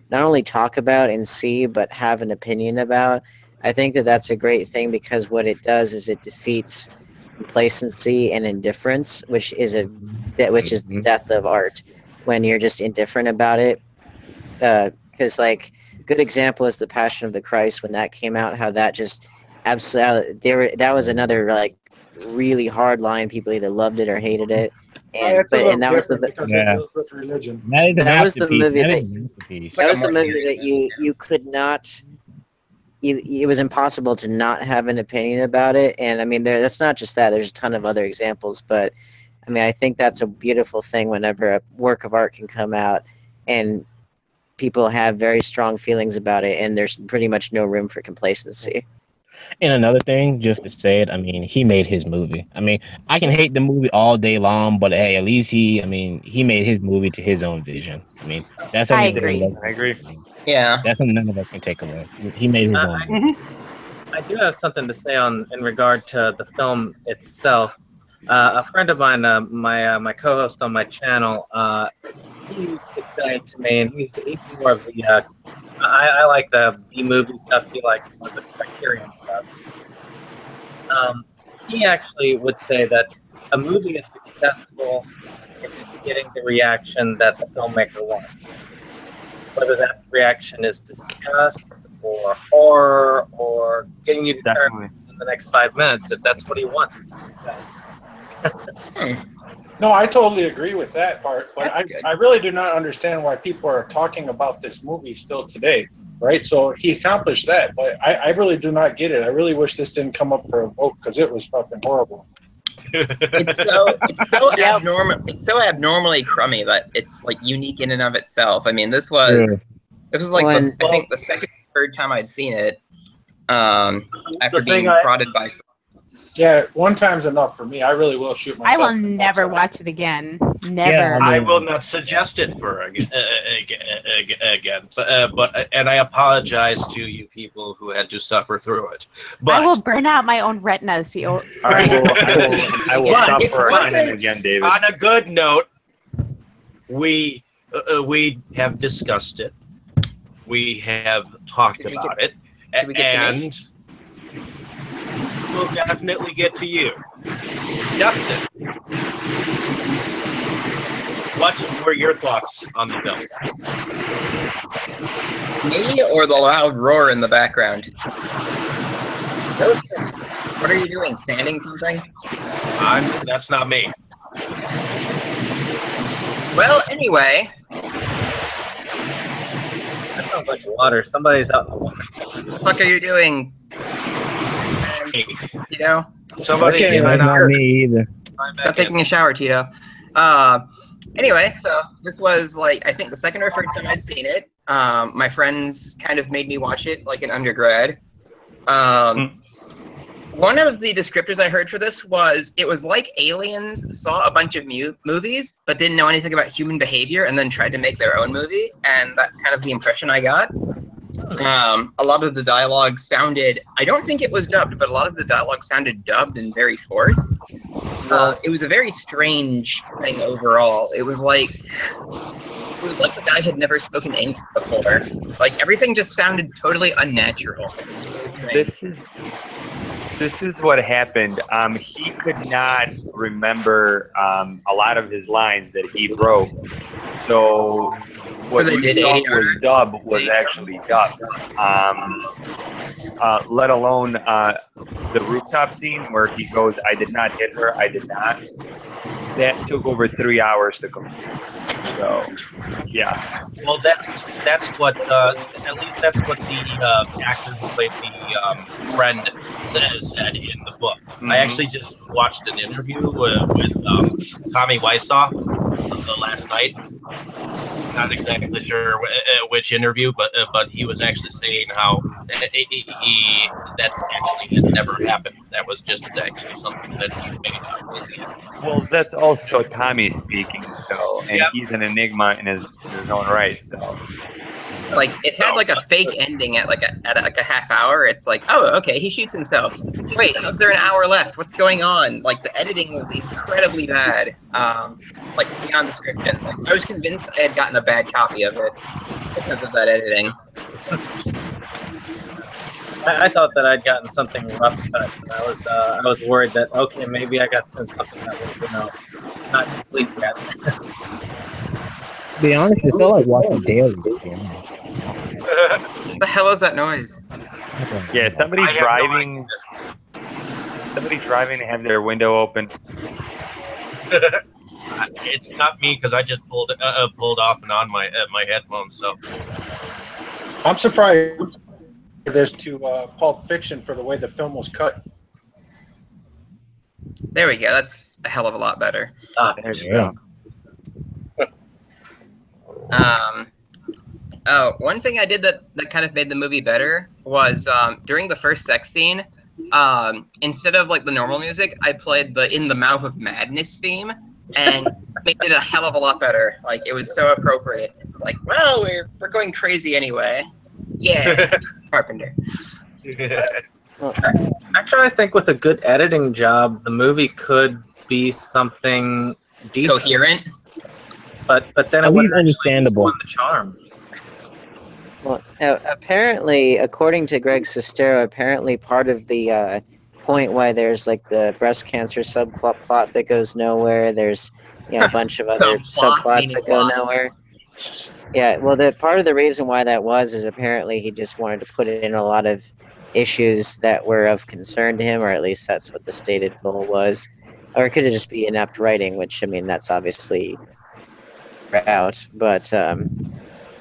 S5: not only talk about and see, but have an opinion about. I think that that's a great thing because what it does is it defeats complacency and indifference, which is the death of art. When you're just indifferent about it, because like a good example is the Passion of the Christ when that came out, how that just absolutely that was another like really hard line. People either loved it or hated it, and
S4: It's a little
S5: that was the
S4: different because it deals with religion.
S10: That is a
S5: that was the
S10: masterpiece.
S5: movie
S10: That
S5: that
S10: is a masterpiece.
S1: Like
S5: that
S1: a
S5: was the
S1: more
S5: movie that you could not. It was impossible to not have an opinion about it, and I mean, that's not just that. There's a ton of other examples, but I mean, I think that's a beautiful thing whenever a work of art can come out and people have very strong feelings about it, and there's pretty much no room for complacency.
S10: And another thing, just to say it, I mean, he made his movie. I mean, I can hate the movie all day long, but hey, at least he made his movie to his own vision. I mean, that's
S9: I
S10: something
S9: agree.
S6: I agree.
S1: Yeah.
S10: That's something none of us can take away. He made his own movie.
S7: I do have something to say in regard to the film itself. A friend of mine, my co-host on my channel, he used to say to me, and he's more of the I like the B movie stuff. He likes more of the Criterion stuff. He actually would say that a movie is successful if it's getting the reaction that the filmmaker wants. Whether that reaction is disgust or horror or getting you to turn
S6: Definitely.
S7: in the next 5 minutes, if that's what he wants, it's success.
S4: No, I totally agree with that part, but
S1: That's good.
S4: I really do not understand why people are talking about this movie still today, right? So he accomplished that, but I really do not get it. I really wish this didn't come up for a vote because it was fucking horrible.
S1: It's so abnormal. It's so abnormally crummy that it's like unique in and of itself. I mean, this was it was like
S5: When-
S1: I think the second or third time I'd seen it. After
S3: The thing
S1: being prodded by.
S4: Yeah, one time's enough for me. I really will shoot
S9: I
S4: myself.
S9: will
S4: in the
S9: never
S4: butt.
S9: watch it again. Never.
S10: Yeah,
S3: I will not suggest it for again. But and I apologize to you people who had to suffer through it. But
S9: I will burn out my own retinas. People.
S6: I will
S3: But
S6: stop
S1: it
S6: for
S1: wasn't-
S6: again, David.
S3: on a good note, we have discussed it. We have talked
S1: Did we
S3: about
S1: get-
S3: it,
S1: did we get to me?
S3: and we'll definitely get to you, Justin. What were your thoughts on the film?
S1: Me or the loud roar in the background? What are you doing? Sanding something?
S3: That's not me.
S1: Well, anyway,
S7: That sounds like water. Somebody's out in the water.
S1: what the fuck are you doing?
S3: Hey,
S1: You know,
S3: somebody
S10: Yeah,
S3: sign
S10: that's not
S3: up.
S10: me either.
S1: stop taking a shower, Tito. Anyway, so this was like I think the second or third time I'd seen it. My friends kind of made me watch it like an undergrad. One of the descriptors I heard for this was it was like aliens saw a bunch of movies but didn't know anything about human behavior and then tried to make their own movie, and that's kind of the impression I got. A lot of the dialogue sounded, I don't think it was dubbed, but a lot of the dialogue sounded dubbed and very forced. It was a very strange thing overall. It was like the guy had never spoken English before. Like everything just sounded totally unnatural.
S6: This is what happened. He could not remember a lot of his lines that he wrote. So what
S1: they
S6: we
S1: did
S6: thought
S1: 80
S6: was dub was actually dubbed. Let alone the rooftop scene where he goes, "I did not hit her. I did not." That took over 3 hours to complete. So, yeah.
S3: Well, that's what at least that's what the actor who played the friend said in the book. I actually just watched an interview with Tommy Wiseau last night. Not exactly sure which interview, but he was actually saying how he that actually had never happened. That was just actually something that he made up.
S6: Well, that's also Tommy speaking, so, and
S3: Yep.
S6: he's an enigma in his own right, so.
S1: Like it had like a fake ending at like a half hour. It's like, oh, okay, he shoots himself. Wait, how's there an hour left? What's going on? Like the editing was incredibly bad. Like beyond description. Like I was convinced I had gotten a bad copy of it because of that editing.
S7: I thought that I'd gotten something rough cut. I was worried that okay, maybe I got sent something that was not complete yet.
S10: To be honest, it felt like watching Daily.
S1: What the hell is that noise?
S6: Yeah, somebody driving. Somebody driving to have their window open.
S3: It's not me because I just pulled off and on my headphones. So
S4: I'm surprised there's to Pulp Fiction for the way the film was cut.
S1: There we go. That's a hell of a lot better.
S7: There's
S10: Yeah.
S1: Oh, one thing I did that kind of made the movie better was during the first sex scene, instead of like the normal music, I played the "In the Mouth of Madness" theme, and made it a hell of a lot better. Like it was so appropriate. It's like, well, we're going crazy anyway. Yeah, Carpenter.
S7: Actually, I think with a good editing job, the movie could be something decent.
S1: Coherent.
S7: But then
S10: At
S7: it
S10: least
S7: wouldn't actually
S10: understandable.
S7: ruin the charm.
S5: Well, apparently, according to Greg Sestero, apparently part of the point why there's like the breast cancer subplot that goes nowhere. There's a bunch of other subplots that go nowhere. Yeah, well, the part of the reason why that was is apparently he just wanted to put in a lot of issues that were of concern to him, or at least that's what the stated goal was. Or it could just be inept writing, which, I mean, that's obviously out. But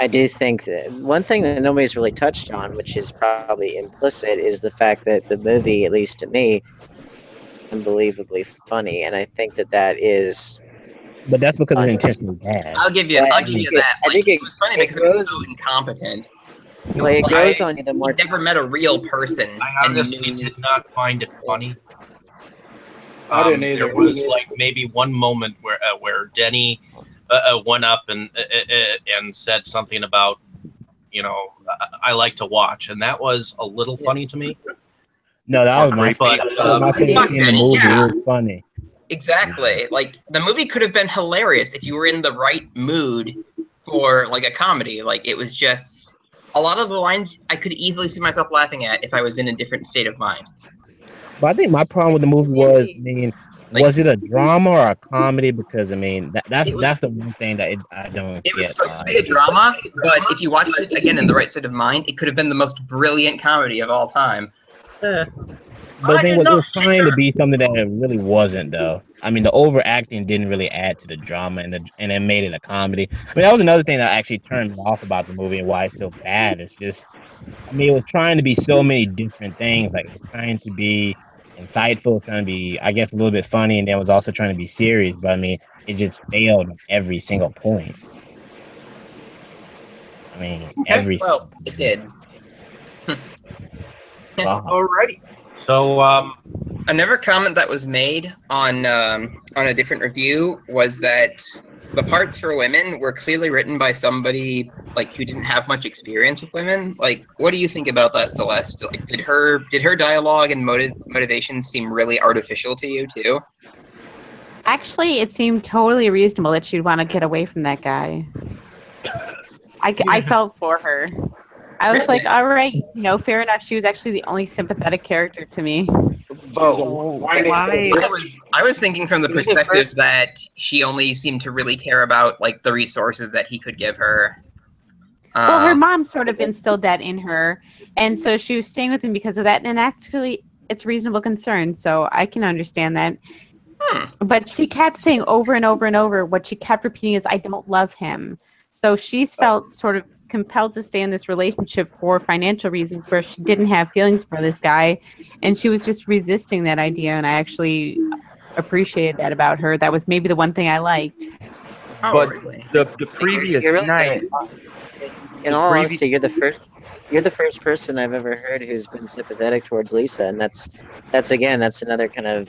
S5: I do think that one thing that nobody's really touched on, which is probably implicit, is the fact that the movie, at least to me, is unbelievably funny. And I think that is...
S10: But that's because it's intentionally bad.
S1: I'll give you that.
S5: I think
S1: it was funny because it was so incompetent.
S5: Well, it grows on you the more...
S1: You never met a real person.
S3: I honestly did not find it funny.
S4: I didn't either.
S3: There was like maybe one moment where Denny went up and said something about, I like to watch, and that was a little funny to me.
S10: No, that was my favorite scene in the movie.
S1: Yeah.
S10: It was funny.
S1: Exactly. Like the movie could have been hilarious if you were in the right mood for like a comedy. Like it was just a lot of the lines I could easily see myself laughing at if I was in a different state of mind.
S10: But I think my problem with the movie was, was it a drama or a comedy? Because that's the one thing that I don't.
S1: It was supposed to be a drama, but if you watched it again in the right state of mind, it could have been the most brilliant comedy of all time.
S10: But the thing was, it was trying to be something that it really wasn't, though. I mean, the overacting didn't really add to the drama, and it made it a comedy. I mean, that was another thing that actually turned me off about the movie and why it's so bad. It's just, it was trying to be so many different things. Like, it was trying to be insightful, it was trying to be, I guess, a little bit funny, and then it was also trying to be serious. But, it just failed at every single point.
S1: Well, it did.
S3: Alrighty. So,
S1: another comment that was made on a different review was that the parts for women were clearly written by somebody like who didn't have much experience with women. Like, what do you think about that, Celeste? Like, did her dialogue and motivation seem really artificial to you too?
S9: Actually, it seemed totally reasonable that she'd want to get away from that guy. I felt for her. I was like, all right, fair enough. She was actually the only sympathetic character to me.
S1: I was thinking from the perspective that she only seemed to really care about like the resources that he could give her.
S9: Well, her mom sort of instilled that in her, and so she was staying with him because of that. And actually, it's reasonable concern, so I can understand that. But she kept saying over and over and over, what she kept repeating is, I don't love him. So she's felt sort of compelled to stay in this relationship for financial reasons where she didn't have feelings for this guy, and she was just resisting that idea, and I actually appreciated that about her. That was maybe the one thing I liked.
S6: But the previous night...
S5: In all honesty, you're the first person I've ever heard who's been sympathetic towards Lisa, and that's another kind of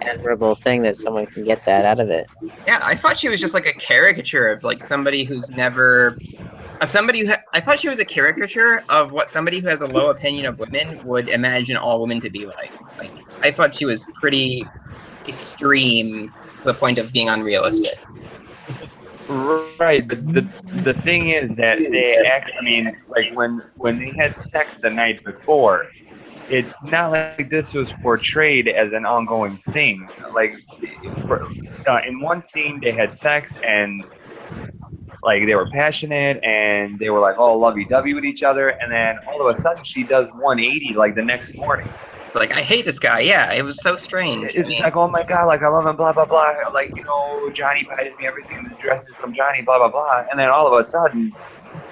S5: admirable thing that someone can get that out of it.
S1: Yeah, I thought she was just like a caricature of like somebody who's never Of somebody who I thought she was a caricature of what somebody who has a low opinion of women would imagine all women to be like. Like, I thought she was pretty extreme to the point of being unrealistic.
S6: Right, but the thing is that they act. I mean, like when they had sex the night before, it's not like this was portrayed as an ongoing thing. Like, in one scene they had sex and like they were passionate and they were like all lovey-dovey with each other, and then all of a sudden she does 180 like the next morning.
S1: It's like, I hate this guy. Yeah, it was so strange.
S6: It's like, oh my god, like I love him, blah blah blah. Like, you know, Johnny buys me everything. The dress is from Johnny, blah blah blah. And then all of a sudden,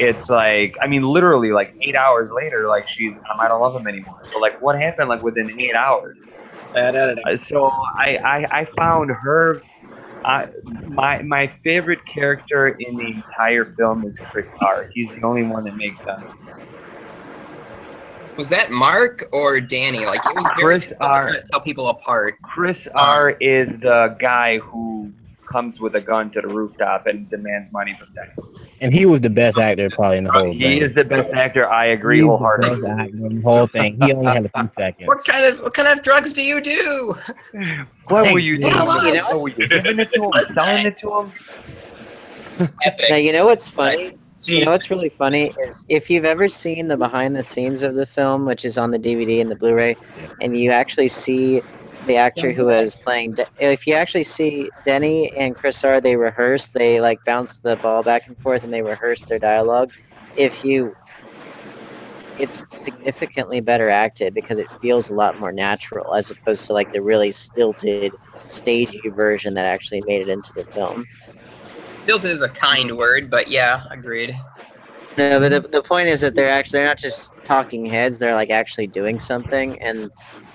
S6: it's like, I mean, literally like 8 hours later, like I don't love him anymore. So like, what happened like within 8 hours?
S7: Bad editing.
S6: So I found her. My favorite character in the entire film is Chris R. He's the only one that makes sense.
S1: Was that Mark or Danny? Like, it was very
S6: Chris R.
S1: to tell people apart.
S6: Chris R. is the guy who comes with a gun to the rooftop and demands money from Danny.
S10: And he was the best actor probably in the whole thing.
S6: He is the best actor. I agree wholeheartedly.
S10: The best actor in the whole thing. He only had a few seconds.
S1: What kind of drugs do you do?
S6: What were you doing?
S1: Tell us.
S6: What were you giving it to him? Selling it to him?
S1: Epic.
S5: Now, you know what's funny?
S3: See,
S5: You know what's really funny is if you've ever seen the behind the scenes of the film, which is on the DVD and the Blu-ray, and you actually see the actor who is playing, if you actually see Denny and Chris R, they rehearse, they like bounce the ball back and forth and they rehearse their dialogue. It's significantly better acted because it feels a lot more natural as opposed to like the really stilted, stagey version that actually made it into the film.
S1: Stilted is a kind word, but yeah, agreed.
S5: No, but the point is that they're not just talking heads. They're like actually doing something, and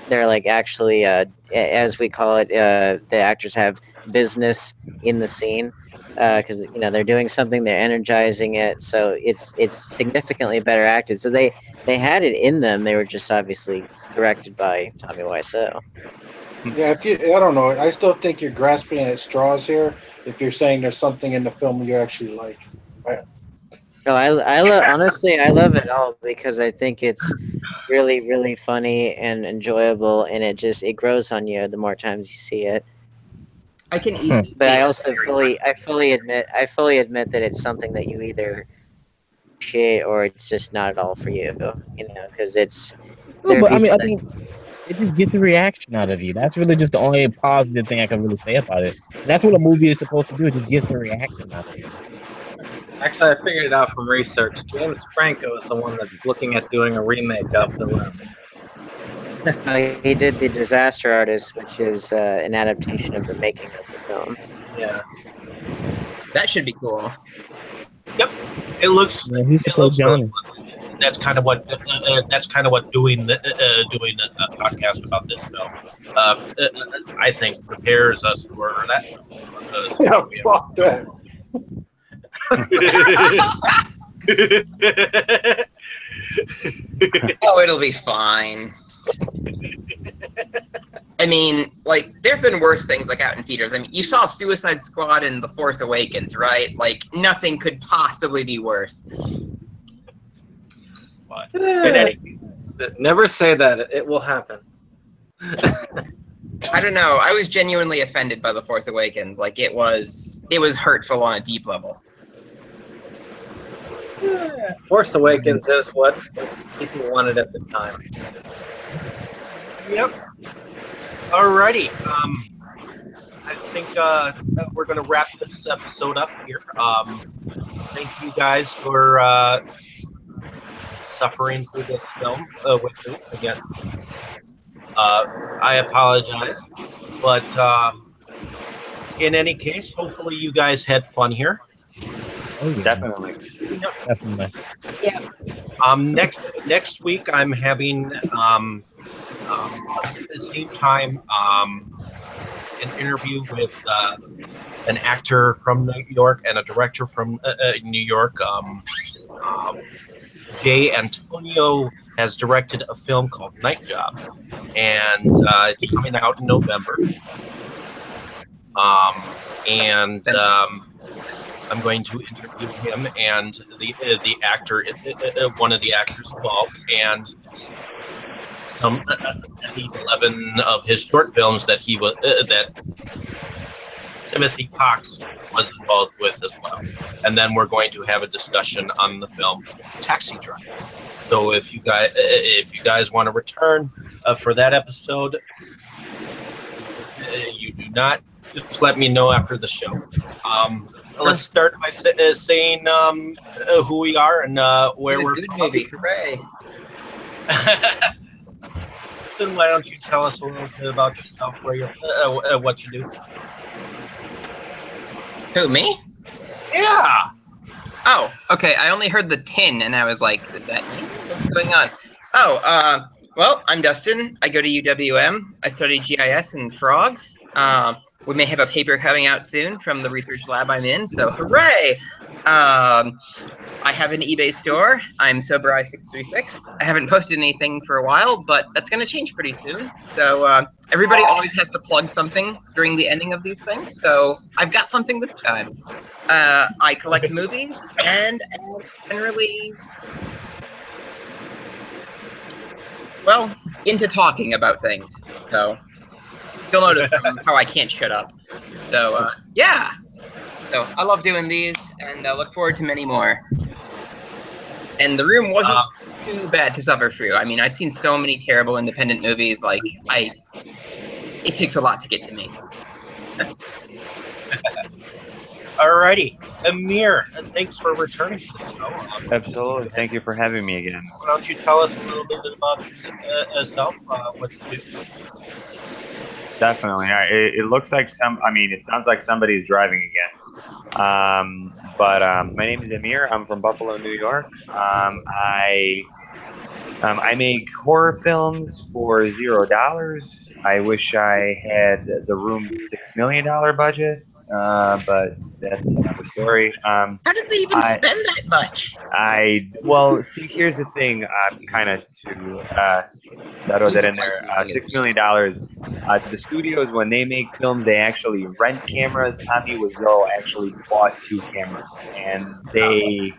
S5: they're like actually, as we call it, the actors have business in the scene because they're doing something. They're energizing it, so it's significantly better acted. So they had it in them. They were just obviously directed by Tommy Wiseau.
S4: Yeah, I don't know. I still think you're grasping at straws here. If you're saying there's something in the film you actually like.
S5: No, honestly, I love it all because I think it's really, really funny and enjoyable, and it grows on you the more times you see it.
S1: I can eat.
S5: But I also fully admit that it's something that you either appreciate or it's just not at all for you. Because it's.
S10: No, but I think it just gets a reaction out of you. That's really just the only positive thing I can really say about it. And that's what a movie is supposed to do. It just gets a reaction out of you.
S7: Actually, I figured it out from research. James Franco is the one that's looking at doing a remake of The Room.
S5: He did The Disaster Artist, which is an adaptation of the making of the film.
S7: Yeah.
S1: That should be cool.
S3: Yep, it looks.
S10: Yeah, he's
S3: It looks
S10: Johnny.
S3: that's kind of what doing a podcast about this film, I think, prepares us for that.
S4: Yeah, fuck that.
S1: Oh, it'll be fine. I mean, like, there have been worse things like out in theaters. I mean, you saw Suicide Squad in The Force Awakens, right? Like, nothing could possibly be worse.
S3: But in any
S7: Never say that. It will happen.
S1: I don't know. I was genuinely offended by The Force Awakens. Like, it was hurtful on a deep level.
S7: Force Awakens is what people wanted at the time.
S3: Yep. Alrighty. I think we're going to wrap this episode up here. Thank you guys for suffering through this film with me again. I apologize, but in any case, hopefully you guys had fun here.
S10: Oh, yeah.
S6: Definitely.
S10: Definitely.
S8: Yeah.
S3: Next week I'm having at the same time an interview with an actor from New York and a director from New York. Jay Antonio has directed a film called Night Job, and it's coming out in November. I'm going to interview him and the actor, one of the actors involved, and some at least 11 of his short films that he was that Timothy Cox was involved with as well. And then we're going to have a discussion on the film Taxi Driver. So if you guys want to return for that episode, you do not. Just let me know after the show. Let's start by saying who we are and where we're
S1: good
S3: from.
S1: movie, hooray!
S3: Then why don't you tell us a little bit about yourself, where you're, what you do?
S1: Who, me?
S3: Yeah.
S1: Oh, okay. I only heard the tin, and I was like, "Is that me? What's going on?" Oh, well, I'm Dustin. I go to UWM. I study GIS and frogs. We may have a paper coming out soon from the research lab I'm in, so hooray! I have an eBay store. I'm SoberEye636. I haven't posted anything for a while, but that's going to change pretty soon. So everybody always has to plug something during the ending of these things, so I've got something this time. I collect movies and generally, well, into talking about things. So you'll notice from how I can't shut up. So yeah. So I love doing these, and I look forward to many more. And The Room wasn't too bad to suffer through. I mean, I've seen so many terrible independent movies. Like, it takes a lot to get to me.
S3: Alrighty, Amir, thanks for returning to the show.
S6: Absolutely, thank you for having me again.
S3: Why don't you tell us a little bit about yourself, what you do?
S6: Definitely. It looks like it sounds like somebody's driving again. But my name is Amir. I'm from Buffalo, New York. I make horror films for $0. I wish I had The Room's $6 million budget, but that's another story.
S1: How did they even spend that much?
S6: Well, see, here's the thing. Kind of to throw that in there. $6 million. The studios, when they make films, they actually rent cameras. Tommy Wiseau actually bought 2 cameras, and they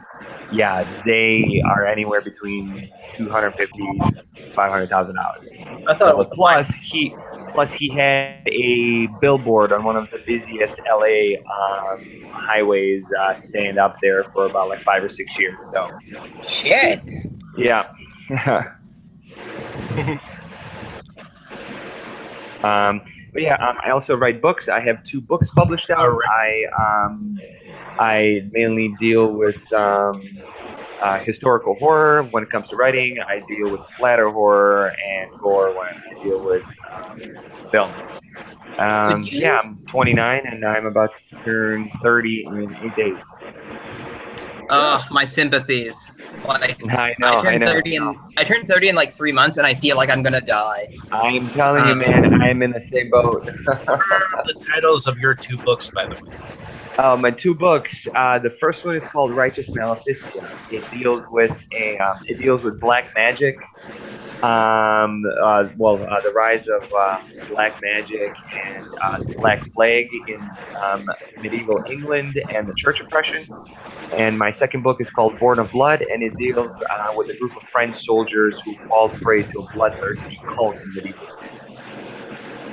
S6: are anywhere between $250,000 to $500,000.
S7: I thought it was
S6: plus he had a billboard on one of the busiest LA highways stand up there for about like 5 or 6 years. So
S1: shit.
S6: Yeah. But yeah, I also write books. I have 2 books published out. I mainly deal with historical horror when it comes to writing. I deal with splatter horror and gore when I deal with film. Yeah, I'm 29 and I'm about to turn 30 in 8 days.
S1: My sympathies. Like,
S6: I know.
S1: I turned 30 in like 3 months, and I feel like I'm gonna die.
S6: I'm telling you, man, I'm in the same boat.
S3: What are the titles of your 2 books, by the way?
S6: My 2 books. The first one is called Righteous Maleficia. It deals with black magic. The rise of black magic and the Black Plague in medieval England and the church oppression. And my second book is called Born of Blood, and it deals with a group of French soldiers who fall prey to a bloodthirsty cult in medieval France.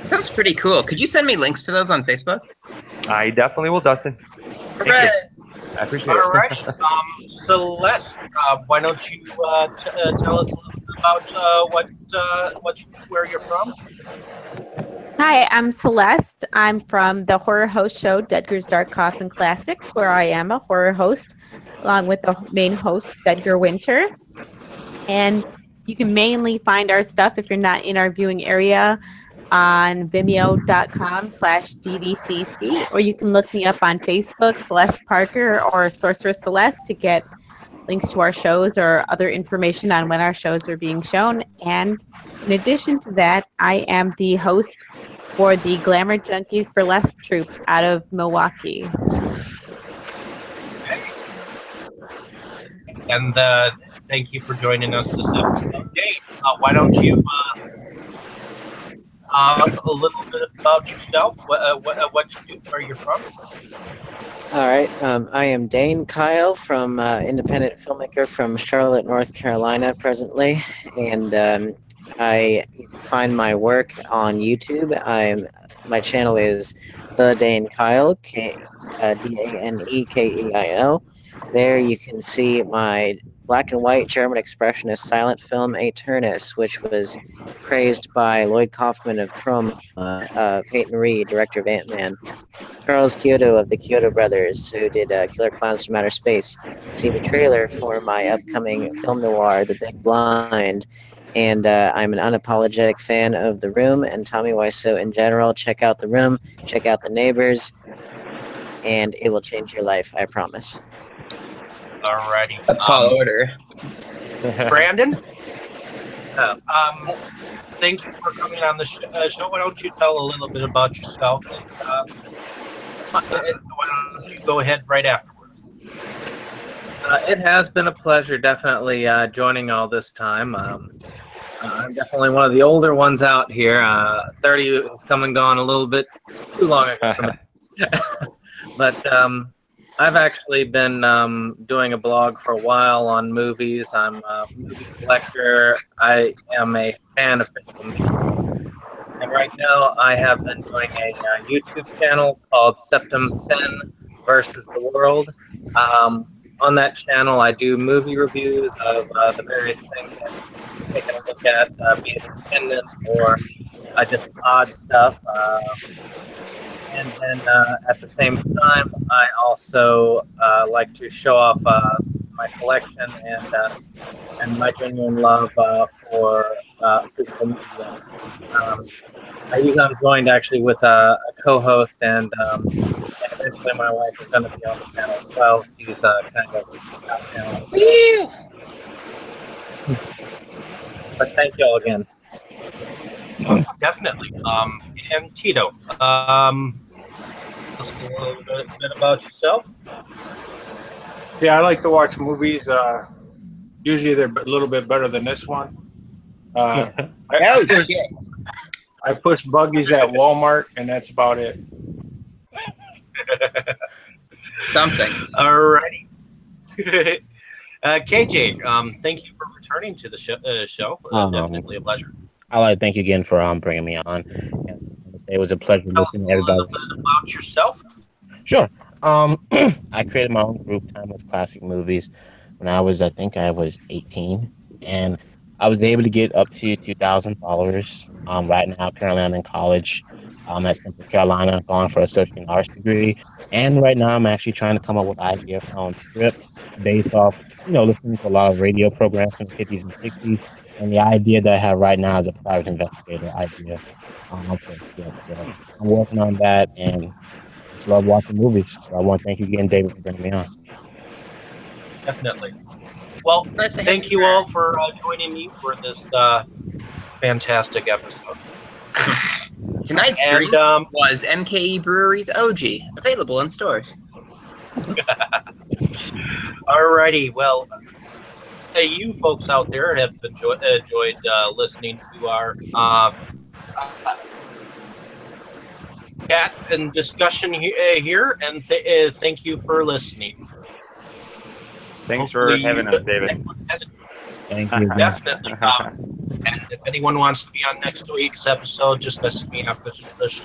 S1: That's pretty cool. Could you send me links to those on Facebook?
S6: I definitely will, Dustin.
S1: Thank you.
S6: I appreciate it.
S3: Alrighty, Celeste, why don't you tell us a little bit about where you're from?
S9: Hi, I'm Celeste. I'm from the horror host show Dedger's Dark Coffin Classics, where I am a horror host, along with the main host, Dedger Winter. And you can mainly find our stuff if you're not in our viewing area on vimeo.com/ddcc, or you can look me up on Facebook, Celeste Parker or Sorceress Celeste, to get links to our shows or other information on when our shows are being shown. And in addition to that, I am the host for the Glamour Junkies Burlesque Troupe out of Milwaukee.
S3: And thank you for joining us this episode. Dave, why don't you a little bit about yourself, what you do, where you're from?
S5: All right. I am Dane Kyle from independent filmmaker from Charlotte, North Carolina, presently, and I you can find my work on YouTube. My channel is the Dane Kyle, DaneKeil. There you can see my black and white German expressionist silent film Aeternus, which was praised by Lloyd Kaufman of Chroma, Peyton Reed, director of Ant-Man, Charles Kyoto of the Kyoto Brothers, who did Killer Clowns from Outer Space. See the trailer for my upcoming film noir, The Big Blind. And I'm an unapologetic fan of The Room and Tommy Wiseau in general. Check out The Room, check out The Neighbors, and it will change your life, I promise.
S3: Alrighty.
S1: A tall order.
S3: Brandon? Thank you for coming on the show. Why don't you tell a little bit about yourself? And, why don't you go ahead right afterwards?
S7: It has been a pleasure, definitely joining all this time. I'm definitely one of the older ones out here. 30 has come and gone a little bit too long ago for me. But I've actually been doing a blog for a while on movies. I'm a movie collector. I am a fan of physical media. And right now I have been doing a YouTube channel called Septum Sin versus the World. On that channel, I do movie reviews of the various things I'm taking a look at, be it independent or just odd stuff. And then at the same time, I also like to show off my collection and my genuine love for physical media. I'm joined actually with a co-host, and eventually my wife is going to be on the channel as well. She's kind of out now. But thank you all again.
S3: Awesome, definitely. And Tito, just a little bit about yourself.
S4: Yeah, I like to watch movies. Usually they're a little bit better than this one. I push buggies at Walmart, and that's about it.
S1: Something.
S3: Alrighty. KJ, thank you for returning to the show. Definitely a pleasure.
S10: I'd like to thank you again for bringing me on. It was a pleasure listening to everybody.
S3: Tell us a little bit about yourself.
S10: Sure. I created my own group, Timeless Classic Movies, when I was 18, and I was able to get up to 2,000 followers. Right now, currently, I'm in college. I'm at Central Carolina, going for a associate in arts degree, and right now, I'm actually trying to come up with an idea for my own script based off, listening to a lot of radio programs from the 50s and 60s. And the idea that I have right now is a private investigator idea. So I'm working on that, and just love watching movies. So I want to thank you again, David, for bringing me on.
S3: Definitely. Well, thank you all for joining me for this fantastic episode.
S1: Tonight's drink was MKE Brewery's OG, available in stores.
S3: Alrighty, well, you folks out there have enjoyed listening to our chat and discussion here, and thank you for listening.
S6: Thanks for having us, David.
S10: Thank you.
S3: Definitely. And if anyone wants to be on next week's episode, just message me after the show.